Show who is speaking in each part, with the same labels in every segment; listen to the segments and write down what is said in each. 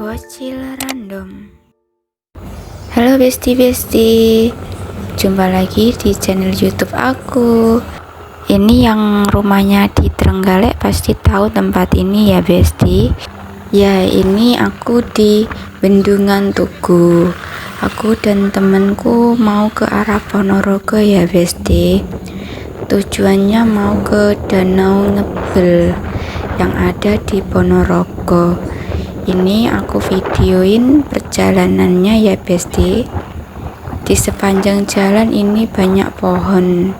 Speaker 1: Bocil random. Halo besti, jumpa lagi di channel YouTube aku. Ini yang rumahnya di Trenggalek pasti tahu tempat ini ya besti. Ya, ini aku di Bendungan Tugu. Aku dan temanku mau ke arah Ponorogo ya besti. Tujuannya mau ke Danau Ngebel yang ada di Ponorogo. Ini aku videoin perjalanannya ya besti. Di sepanjang jalan ini banyak pohon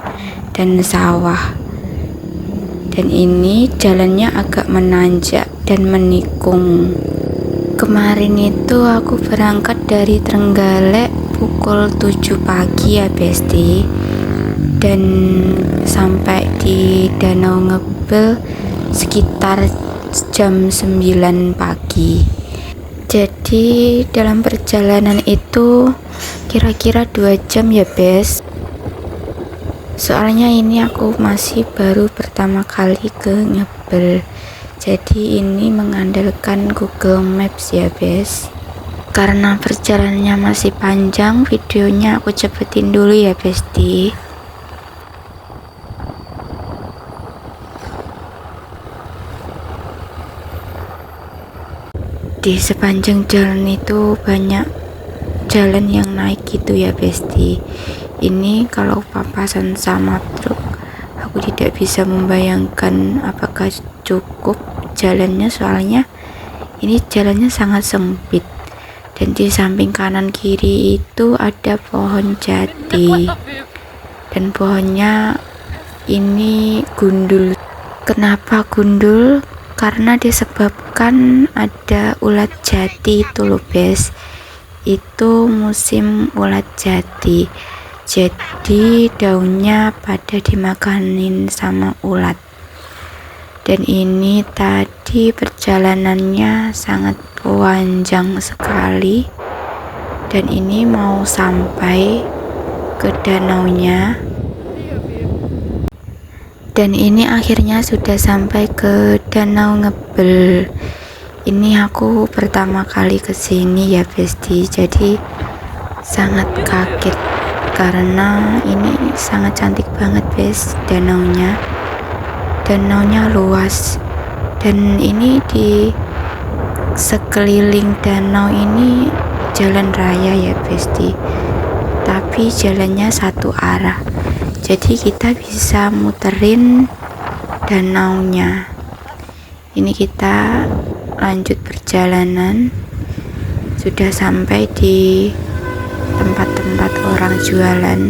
Speaker 1: dan sawah, dan ini jalannya agak menanjak dan menikung. Kemarin itu aku berangkat dari Trenggalek pukul 7 pagi ya besti, dan sampai di Danau Ngebel sekitar jam 9 pagi. Jadi dalam perjalanan itu kira-kira 2 jam ya bes. Soalnya ini aku masih baru pertama kali ke Ngebel, jadi ini mengandalkan Google Maps ya bes. Karena perjalanannya masih panjang, videonya aku cepetin dulu ya besti. Di sepanjang jalan itu banyak jalan yang naik gitu ya besti. Ini kalau papasan sama truk, aku tidak bisa membayangkan apakah cukup jalannya, soalnya ini jalannya sangat sempit, dan di samping kanan kiri itu ada pohon jati, dan pohonnya ini gundul. Kenapa gundul? Karena disebabkan ada ulat jati itu loh bes. Itu musim ulat jati, jadi daunnya pada dimakanin sama ulat. Dan ini tadi perjalanannya sangat panjang sekali, dan ini mau sampai ke danaunya. Dan ini akhirnya sudah sampai ke Danau Ngebel. Ini aku pertama kali kesini ya besti, jadi sangat kaget karena ini sangat cantik banget bes danaunya. Danaunya luas, dan ini di sekeliling danau ini jalan raya ya besti, tapi jalannya satu arah. Jadi kita bisa muterin danaunya. Ini kita lanjut perjalanan. Sudah sampai di tempat-tempat orang jualan.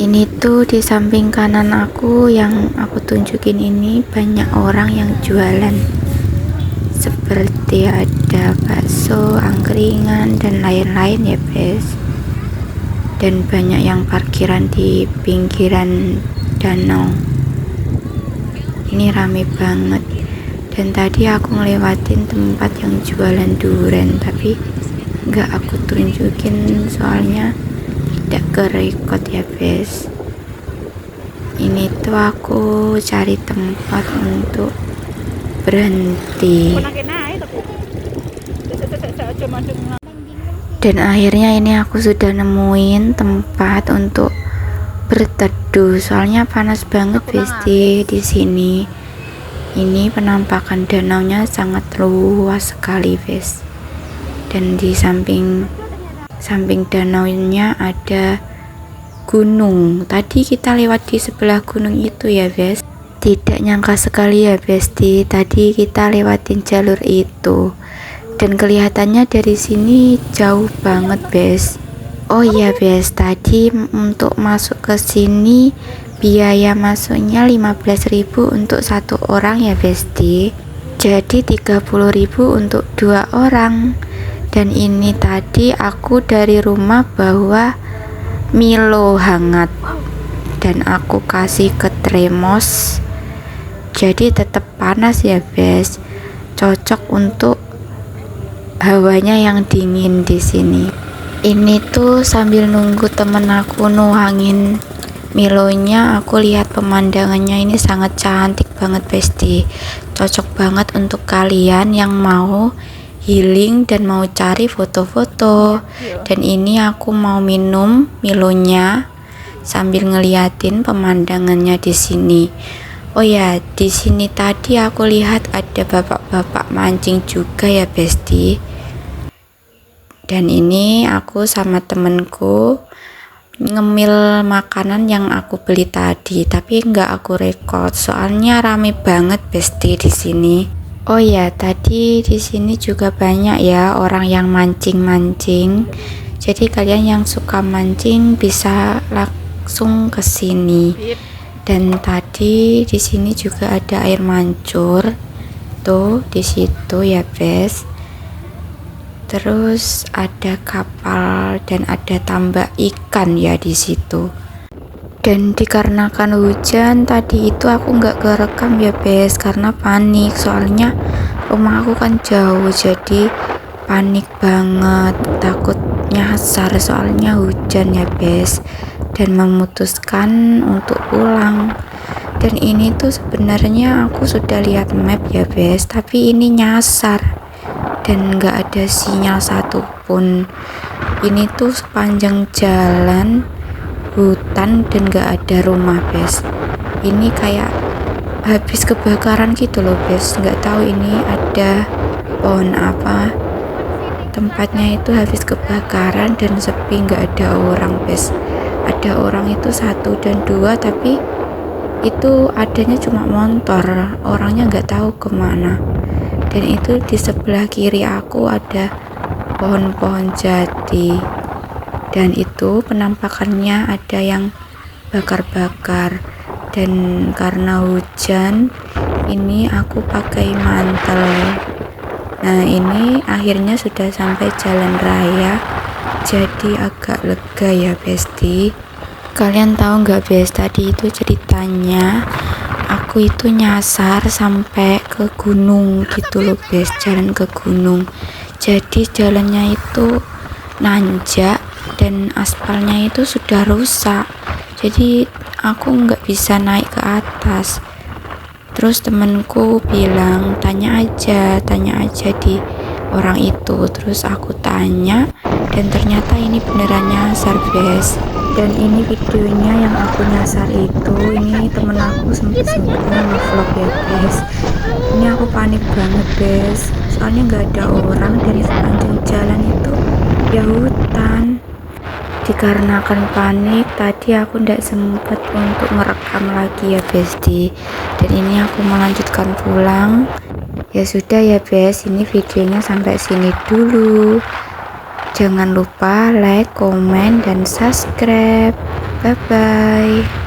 Speaker 1: Ini tuh di samping kanan aku yang aku tunjukin ini banyak orang yang jualan. Seperti ada bakso, angkringan, dan lain-lain ya bes. Dan banyak yang parkiran di pinggiran danau. Ini rame banget. Dan tadi aku ngelewatin tempat yang jualan durian, tapi nggak aku tunjukin soalnya tidak kerekod ya bes. Ini tuh aku cari tempat untuk berhenti. Dan akhirnya ini aku sudah nemuin tempat untuk berteduh, soalnya panas banget besti di sini. Ini penampakan danaunya sangat luas sekali bes. Dan di samping danaunya ada gunung. Tadi kita lewat di sebelah gunung itu ya bes. Tidak nyangka sekali ya besti, tadi kita lewatin jalur itu. Dan kelihatannya dari sini jauh banget bes. Oh iya bes, tadi untuk masuk ke sini biaya masuknya 15.000 untuk satu orang ya besti. Jadi 30.000 untuk 2 orang. Dan ini tadi aku dari rumah bawa Milo hangat, dan aku kasih ke termos. Jadi tetap panas ya bes. Cocok untuk hawanya yang dingin di sini. Ini tuh sambil nunggu temen aku nuangin Milonya, aku lihat pemandangannya ini sangat cantik banget besti. Cocok banget untuk kalian yang mau healing dan mau cari foto-foto. Dan ini aku mau minum Milonya sambil ngeliatin pemandangannya di sini. Oh ya, di sini tadi aku lihat ada bapak-bapak mancing juga ya Besti. Dan ini aku sama temenku ngemil makanan yang aku beli tadi, tapi nggak aku record soalnya rame banget Besti di sini. Oh ya, tadi di sini juga banyak ya orang yang mancing-mancing. Jadi kalian yang suka mancing bisa langsung ke sini. Dan tadi di sini juga ada air mancur. Tuh di situ ya, Bes. Terus ada kapal dan ada tambak ikan ya di situ. Dan dikarenakan hujan tadi itu aku nggak kerekam ya Bes karena panik, soalnya rumah aku kan jauh, jadi panik banget, takut nyasar soalnya hujan ya Bes, dan memutuskan untuk pulang. Dan ini tuh sebenarnya aku sudah lihat map ya Bes, tapi ini nyasar dan nggak ada sinyal satupun. Ini tuh sepanjang jalan hutan dan gak ada rumah Bes. Ini kayak habis kebakaran gitu loh Bes, nggak tahu ini ada pohon apa, tempatnya itu habis kebakaran dan sepi, nggak ada orang Bes. Ada orang itu 1 dan 2, tapi itu adanya cuma motor, orangnya nggak tahu kemana. Dan itu di sebelah kiri aku ada pohon-pohon jati, dan itu penampakannya ada yang bakar-bakar. Dan karena hujan ini aku pakai mantel. Nah ini akhirnya sudah sampai jalan raya, jadi agak lega ya Besti. Kalian tahu nggak Bes, tadi itu ceritanya aku itu nyasar sampai ke gunung gitu loh Bes, jalan ke gunung. Jadi jalannya itu nanjak dan aspalnya itu sudah rusak, jadi aku nggak bisa naik ke atas. Terus temenku bilang tanya aja di orang itu. Terus aku tanya dan ternyata ini beneran nyasar Bes. Dan ini videonya yang aku nyasar itu, ini temen aku sempet-sempetnya ngevlog ya Bes. Ini aku panik banget Bes, soalnya nggak ada orang dan sepanjang jalan itu ya hutan. Dikarenakan panik tadi aku ndak sempet untuk merekam lagi ya Besti, dan ini aku melanjutkan pulang. Ya sudah ya Bes, ini videonya sampai sini dulu. Jangan lupa like, komen, dan subscribe. Bye bye.